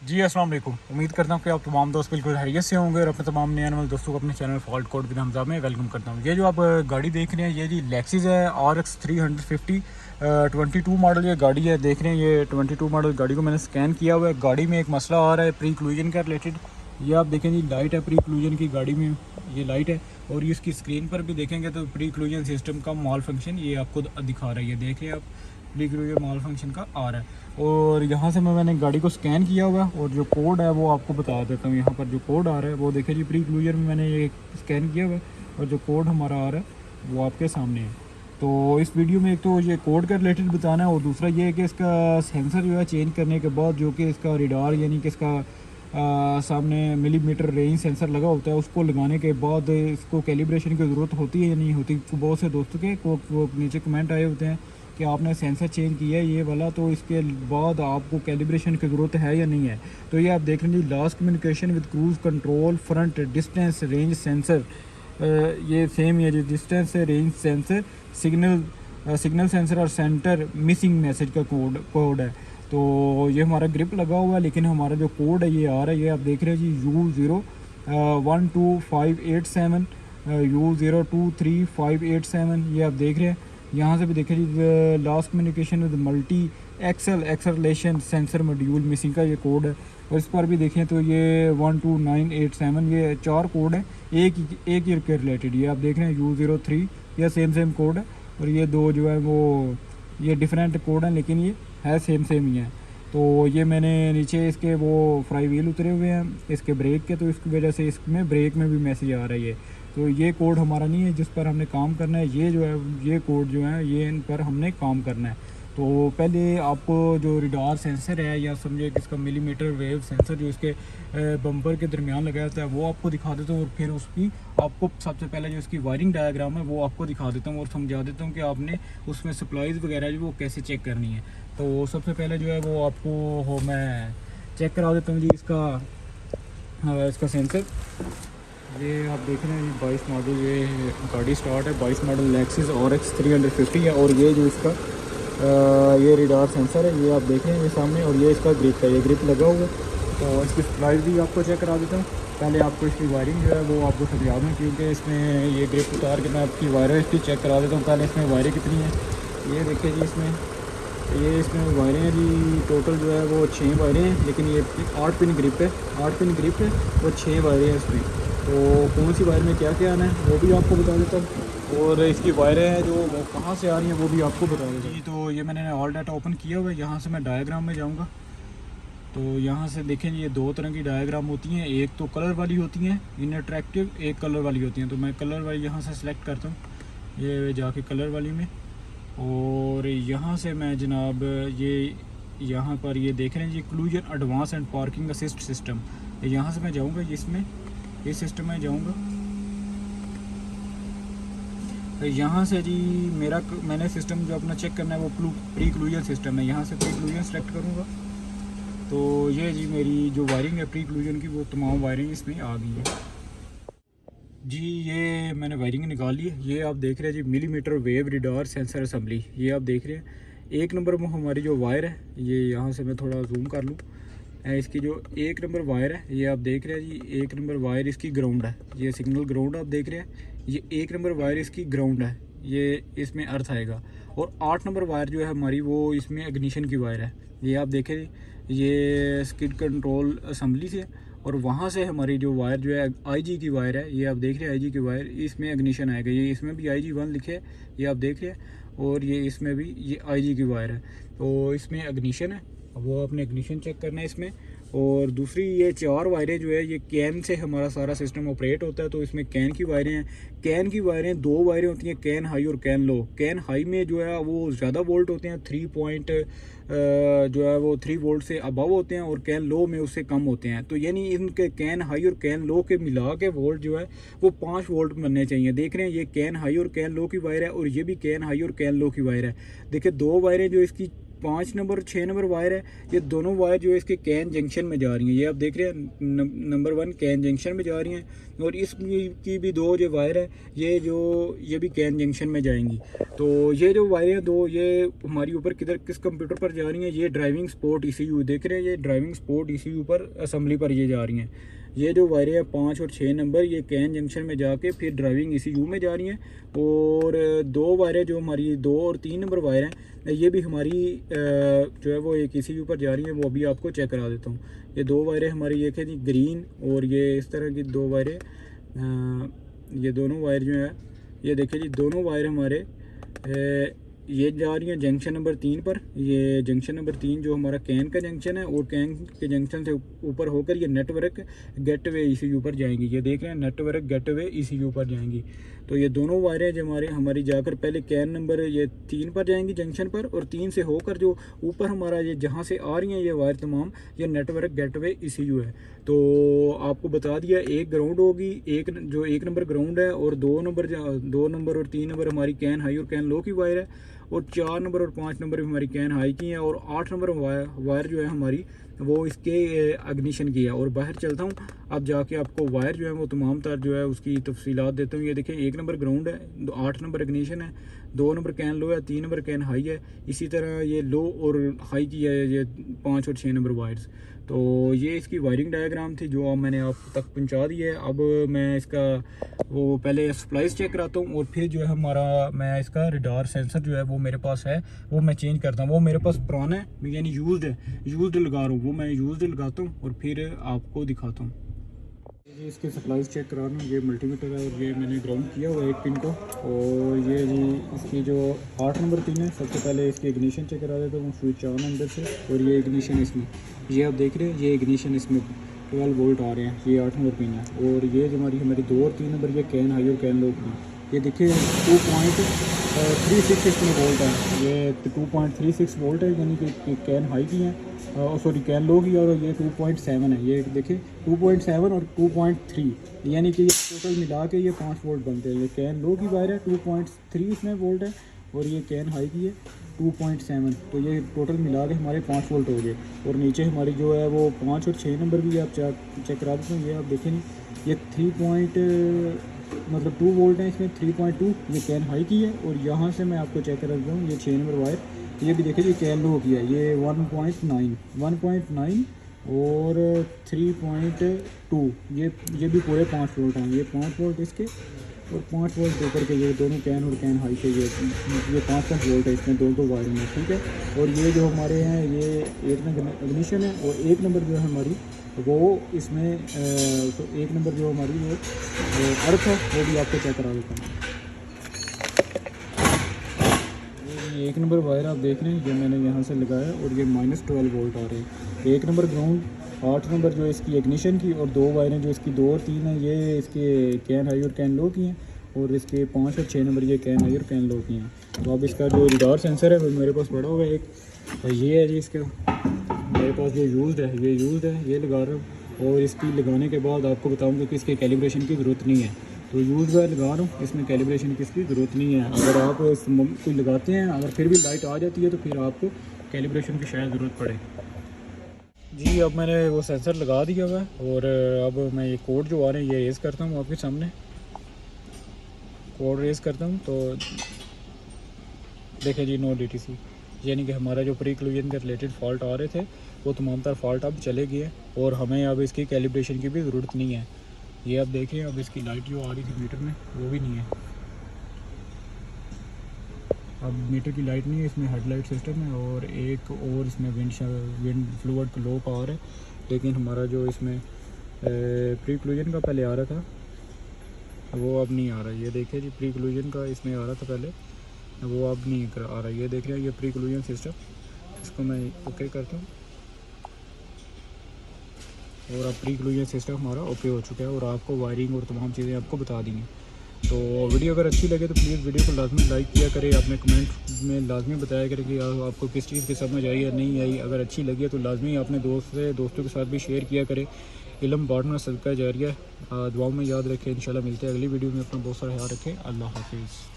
जी अस्सलाम वालेकुम। उम्मीद करता हूँ कि आप तमाम दोस्त बिल्कुल खैरियत से होंगे और अपने तमाम नए आने वाले दोस्तों को अपने channel fault code with Hamza में वेलकम करता हूँ। ये जो आप गाड़ी देख रहे हैं ये जी लेक्सिस है RX 350 22 मॉडल ये गाड़ी है। देख रहे हैं ये 22 मॉडल गाड़ी को मैंने स्कैन किया हुआ है। गाड़ी में एक मसला आ रहा है प्री क्लूजन का रिलेटेड। ये आप देखें जी लाइट है प्री क्लूजन की गाड़ी में, ये लाइट है और ये इसकी स्क्रीन पर भी देखेंगे तो प्री क्लूजन सिस्टम का माल फंक्शन ये आपको दिखा रहा है। ये देख रहे हैं आप प्री क्लूजन माल फंक्शन का आ रहा है। और यहाँ से मैंने गाड़ी को स्कैन किया हुआ है और जो कोड है वो आपको बता देता हूँ। यहाँ पर जो कोड आ रहा है वो देखिए जी प्री क्लूजर में मैंने ये स्कैन किया हुआ है और जो कोड हमारा आ रहा है वो आपके सामने है। तो इस वीडियो में एक तो ये कोड का रिलेटेड बताना है और दूसरा ये है कि इसका सेंसर जो है चेंज करने के बाद जो कि इसका रिडार यानी कि इसका सामने मिलीमीटर रेंज सेंसर लगा होता है उसको लगाने के बाद इसको कैलिब्रेशन की ज़रूरत होती है या नहीं होती। बहुत से दोस्तों के वो नीचे कमेंट आए होते हैं कि आपने सेंसर चेंज किया है ये वाला, तो इसके बाद आपको कैलिब्रेशन की ज़रूरत है या नहीं है। तो ये आप देख रहे हैं last communication with cruise control front distance range sensor, ये सेम ये जो distance range sensor signal sensor और सेंटर मिसिंग मैसेज का कोड है। तो ये हमारा ग्रिप लगा हुआ है लेकिन हमारा जो कोड है ये आ रहा है, ये आप देख रहे हैं जी U0 12587 U023587 ये आप देख रहे हैं। यहाँ से भी देखें जी last communication with multi acceleration sensor module missing का ये कोड है। और इस पर भी देखें तो ये 12987 ये 4 कोड है एक ईयर के रिलेटेड। ये आप देख रहे हैं U03 ये सेम कोड है और ये दो जो है वो ये डिफरेंट कोड हैं लेकिन ये है सेम ही है। तो ये मैंने नीचे इसके वो फ्राई व्हील उतरे हुए हैं इसके ब्रेक के, तो इसकी वजह से इसमें ब्रेक में भी मैसेज आ रहा है। तो ये कोड हमारा नहीं है जिस पर हमने काम करना है, ये जो है ये कोड जो है ये इन पर हमने काम करना है। तो पहले आपको जो रिडार सेंसर है या समझिए कि इसका मिलीमीटर वेव सेंसर जो इसके बम्पर के दरमियान लगाया जाता है वो आपको दिखा देता हूँ और फिर उसकी आपको सबसे पहले जो इसकी वायरिंग डायग्राम है वो आपको दिखा देता हूँ और समझा देता हूँ कि आपने उसमें सप्लाईज वगैरह जो वो कैसे चेक करनी है। तो सबसे पहले जो है वो आपको मैं चेक करा देता हूँ जी इसका सेंसर। ये आप देख रहे हैं 22 मॉडल ये गाड़ी स्टार्ट है 22 मॉडल लेक्सिस RX 350 है और ये जो इसका ये रिडार सेंसर है ये आप देख रहे हैं ये सामने और ये इसका ग्रिप है, ये ग्रिप लगा हुआ है। तो इसकी प्राइस भी आपको चेक करा देता हूँ। पहले आपको इसकी वायरिंग जो है वो आपको समझा दूँ क्योंकि इसमें ये ग्रिप उतार के मैं आपकी वायरें इसकी चेक करा देता हूँ। पहले इसमें वायरें कितनी हैं ये देखिए जी इसमें वायरें हैं जी टोटल जो है वो 6 वायरें हैं लेकिन ये 8 पिन ग्रिप है और 6 वायरें हैं इसमें। तो कौन सी वायर में क्या क्या आना है वो भी आपको बता देता हूँ और इसकी वायरें हैं जो वो कहाँ से आ रही हैं वो भी आपको बता देता हूँ। तो ये मैंने ऑल डाटा ओपन किया हुआ है, यहाँ से मैं डायग्राम में जाऊँगा। तो यहाँ से देखें ये दो तरह की डायग्राम होती हैं, एक तो कलर वाली होती हैं इनअट्रैक्टिव, एक कलर वाली होती हैं। तो मैं कलर वाली यहाँ से सिलेक्ट करता हूँ ये जाके कलर वाली में और यहाँ से मैं जनाब ये यहाँ पर ये देख रहे हैं जी collision advance and parking assist system, यहाँ से मैं जाऊँगा इसमें इस सिस्टम में जाऊँगा। तो यहाँ से जी मैंने सिस्टम जो अपना चेक करना है वो प्री क्लूजन सिस्टम है, यहाँ से प्री क्लूजन सेलेक्ट करूँगा। तो ये जी मेरी जो वायरिंग है प्री क्लूजन की वो तमाम वायरिंग इसमें आ गई है जी। ये मैंने वायरिंग निकाल ली है। ये आप देख रहे हैं जी millimetre wave radar sensor assembly, ये आप देख रहे हैं। एक नंबर में हमारी जो वायर है ये यहाँ से मैं थोड़ा जूम कर लूँ, इसकी जो एक नंबर वायर है ये आप देख रहे हैं जी एक नंबर वायर इसकी ग्राउंड है, ये सिग्नल ग्राउंड आप देख रहे हैं। ये एक नंबर वायर इसकी ग्राउंड है, ये इसमें अर्थ आएगा। और 8 नंबर वायर जो है हमारी वो इसमें इग्निशन की वायर है, ये आप देखें ये स्किड कंट्रोल असेंबली से। और वहाँ से हमारी जो वायर जो है IG की वायर है, ये आप देख रहे हैं IG की वायर इसमें इग्निशन आएगा, ये इसमें भी IG1 लिखे है ये आप देख रहे हैं और ये इसमें भी ये IG की वायर है। तो इसमें इग्निशन है, वो आपने इग्निशन चेक करना है इसमें। और दूसरी ये 4 वायरें जो है ये कैन से हमारा सारा सिस्टम ऑपरेट होता है। तो इसमें कैन की वायरें हैं, कैन की वायरें 2 वायरें होती हैं, कैन हाई और कैन लो। कैन हाई में जो है वो ज़्यादा वोल्ट होते हैं 3 वोल्ट से अबव होते हैं और कैन लो में उससे कम होते हैं। तो यानी इनके कैन हाई और कैन लो के मिला के वोल्ट जो है वो 5 वोल्ट बनने चाहिए। देख रहे हैं ये कैन हाई और कैन लो की वायर है और ये भी कैन हाई और कैन लो की वायर है। देखिए 2 वायरें जो इसकी 5 नंबर 6 नंबर वायर है, ये दोनों वायर जो है इसके कैन जंक्शन में जा रही हैं। ये आप देख रहे हैं नंबर 1 कैन जंक्शन में जा रही हैं, और इसकी भी 2 जो वायर है ये भी कैन जंक्शन में जाएंगी। तो ये जो वायर हैं 2 ये हमारी ऊपर किस कंप्यूटर पर जा रही हैं, ये ड्राइविंग सपोर्ट ECU देख रहे हैं, ये ड्राइविंग सपोर्ट ECU पर असेंबली पर ये जा रही हैं। ये जो वायरें हैं 5 और 6 नंबर ये कैन जंक्शन में जाके फिर ड्राइविंग ECU में जा रही हैं, और 2 वायरें जो हमारी 2 और 3 नंबर वायर हैं ये भी हमारी जो है वो एक ECU पर जा रही हैं। वो भी आपको चेक करा देता हूँ। ये 2 वायरें हमारी एक है जी ग्रीन, और ये इस तरह की 2 वायरें, ये दोनों वायर जो है ये देखिए जी, दोनों वायर हमारे ये जा रही है जंक्शन नंबर 3 पर। ये जंक्शन नंबर 3 जो हमारा कैन का जंक्शन है, और कैन के जंक्शन से ऊपर होकर ये नेटवर्क गेटवे ECU पर जाएंगी। ये देख रहे हैं नेटवर्क गेटवे ECU पर जाएंगी। तो ये दोनों वायरें जो हमारी जाकर पहले कैन नंबर ये 3 पर जाएंगी जंक्शन पर, और 3 से होकर जो ऊपर हमारा ये जहाँ से आ रही हैं ये वायर तमाम ये नेटवर्क गेटवे ECU है। तो आपको बता दिया एक ग्राउंड होगी, एक नंबर ग्राउंड है, और 2 नंबर और 3 नंबर हमारी कैन हाई और कैन लो की वायर है, और 4 नंबर और 5 नंबर भी हमारी कैन हाई की हैं, और 8 नंबर वायर जो है हमारी वो इसके अग्निशन की है। और बाहर चलता हूँ, अब जाके आपको वायर जो है वो तमाम तार जो है उसकी तफसीलात देता हूँ। ये देखें 1 नंबर ग्राउंड है, 8 नंबर अग्निशन है, 2 नंबर कैन लो है, 3 नंबर कैन हाई है, इसी तरह ये लो और हाई की है ये 5 और 6 नंबर वायर्स। तो ये इसकी वायरिंग डायग्राम थी जो अब मैंने आप तक पहुंचा दी है। अब मैं इसका वो पहले सप्लाईज चेक कराता हूँ, और फिर जो है मैं इसका रडार सेंसर जो है वो मेरे पास है वो मैं चेंज करता हूँ। वो मेरे पास पुराना है यानी यूज्ड लगा रहा हूँ, वो मैं यूज्ड लगाता हूँ और फिर आपको दिखाता हूँ। ये इसके सप्लाईज चेक करा रहा हूँ। ये मल्टीमीटर है, और ये मैंने ग्राउंड किया हुआ है एक पिन को, और ये जी इसकी जो 8 नंबर पिन है सबसे पहले इसकी इग्निशन चेक करा देता हूँ स्विच ऑन अंदर से। और ये इग्निशन इसमें ये आप देख रहे हैं, ये इग्निशन इसमें 12 वोल्ट आ रहे हैं, ये 8 नंबर पिन है। और ये जो हमारी 2 और 3 नंबर ये कैन हाई और कैन लो की, ये देखिए 2.36 इसमें वोल्ट है, ये 2.36 वोल्ट है यानी कि कैन हाई की है, सॉरी कैन लो की, और ये 2.7 है। ये देखिए 2.7 और 2.3 यानी कि ये टोटल मिला के ये 5 वोल्ट बनते हैं। ये कैन लो की वायर है 2.3 इसमें वोल्ट है, और ये कैन हाई की है 2.7, तो ये टोटल मिला के हमारे 5 वोल्ट हो गए। और नीचे हमारी जो है वो 5 और 6 नंबर भी आप चेक करा देते हैं। ये आप देखें ये 2 वोल्ट है इसमें, 3.2 ये कैन हाई की है। और यहाँ से मैं आपको चेक करा देता हूँ, ये 6 नंबर वायर ये भी देखिए, ये कैन लो की है, ये 1.9 और 3.2 ये भी पूरे 5 वोल्ट हैं। ये 5 वोल्ट इसके और 5 वोल्ट ऊपर के, ये दोनों कैन और कैन हाई के ये 5 वोल्ट है इसमें, दो वायर में, ठीक है। और ये जो हमारे हैं ये 1 नंबर इग्निशन है, और 1 नंबर जो है हमारी वो इसमें तो 1 नंबर जो हमारी वो अर्थ है वो भी आपको चेक करा देता हूँ। 1 नंबर वायर आप देख रहे हैं, ये मैंने यहाँ से लगाया, और ये -12 वोल्ट आ रहे हैं। 1 नंबर ग्राउंड, 8 नंबर जो इसकी इग्निशन की, और 2 वायरें जो इसकी 2 और 3 हैं ये इसके कैन हाई और कैन लो की हैं, और इसके 5 और 6 नंबर ये कैन हाई और कैन लो की हैं। तो अब इसका जो रडार सेंसर है वो मेरे पास पड़ा हुआ है एक, ये है जी इसका मेरे पास ये यूज्ड है, ये लगा रहा हूँ। और इसकी लगाने के बाद आपको बताऊँगा कि इसके कैलिब्रेशन की ज़रूरत नहीं है, तो यूज़ वायर लगा रहा हूँ, इसमें कैलिब्रेशन की इसकी ज़रूरत नहीं है। अगर आप कोई लगाते हैं अगर फिर भी लाइट आ जाती है तो फिर आपको कैलिब्रेशन की शायद ज़रूरत पड़े। जी अब मैंने वो सेंसर लगा दिया हुआ है, और अब मैं ये कोड जो आ रहे हैं ये रेज़ करता हूँ आपके सामने, कोड रेज़ करता हूँ। तो देखें जी, नो DTC यानी कि हमारा जो प्री क्लूजन के रिलेटेड फ़ॉल्ट आ रहे थे वो तमाम तर फ़ॉल्ट अब चले गए, और हमें अब इसकी कैलिब्रेशन की भी ज़रूरत नहीं है। ये आप देखें, अब इसकी लाइट जो आ रही थी मीटर में वो भी नहीं है, अब मीटर की लाइट नहीं है, इसमें हेडलाइट सिस्टम है, और एक और इसमें विंड फ्लूइड लो पावर है। लेकिन हमारा जो इसमें प्री क्लूजन का पहले आ रहा था वो अब नहीं आ रहा। ये देखिए जी, प्री क्लूजन का इसमें आ रहा था पहले, वो अब नहीं आ रहा। ये देख रहे हैं, ये प्री क्लूजन सिस्टम, इसको मैं ओके करता हूँ, और अब प्री क्लूजन सिस्टम हमारा ओके हो चुका है, और आपको वायरिंग और तमाम चीज़ें आपको बता दी हैं। तो वीडियो अगर अच्छी लगे तो प्लीज़ वीडियो को लाजमी लाइक किया करें, अपने कमेंट में लाजमी बताया करें कि आपको किस चीज़ की समझ आई या नहीं आई। अगर अच्छी लगी है तो लाजमी अपने दोस्तों के साथ भी शेयर किया करें। इल्म बांटना सदका जारिया, दुआओं में याद रखें। इंशाल्लाह मिलते हैं अगली वीडियो में। अपना बहुत सारा ख्याल रखें। अल्लाह हाफिज़।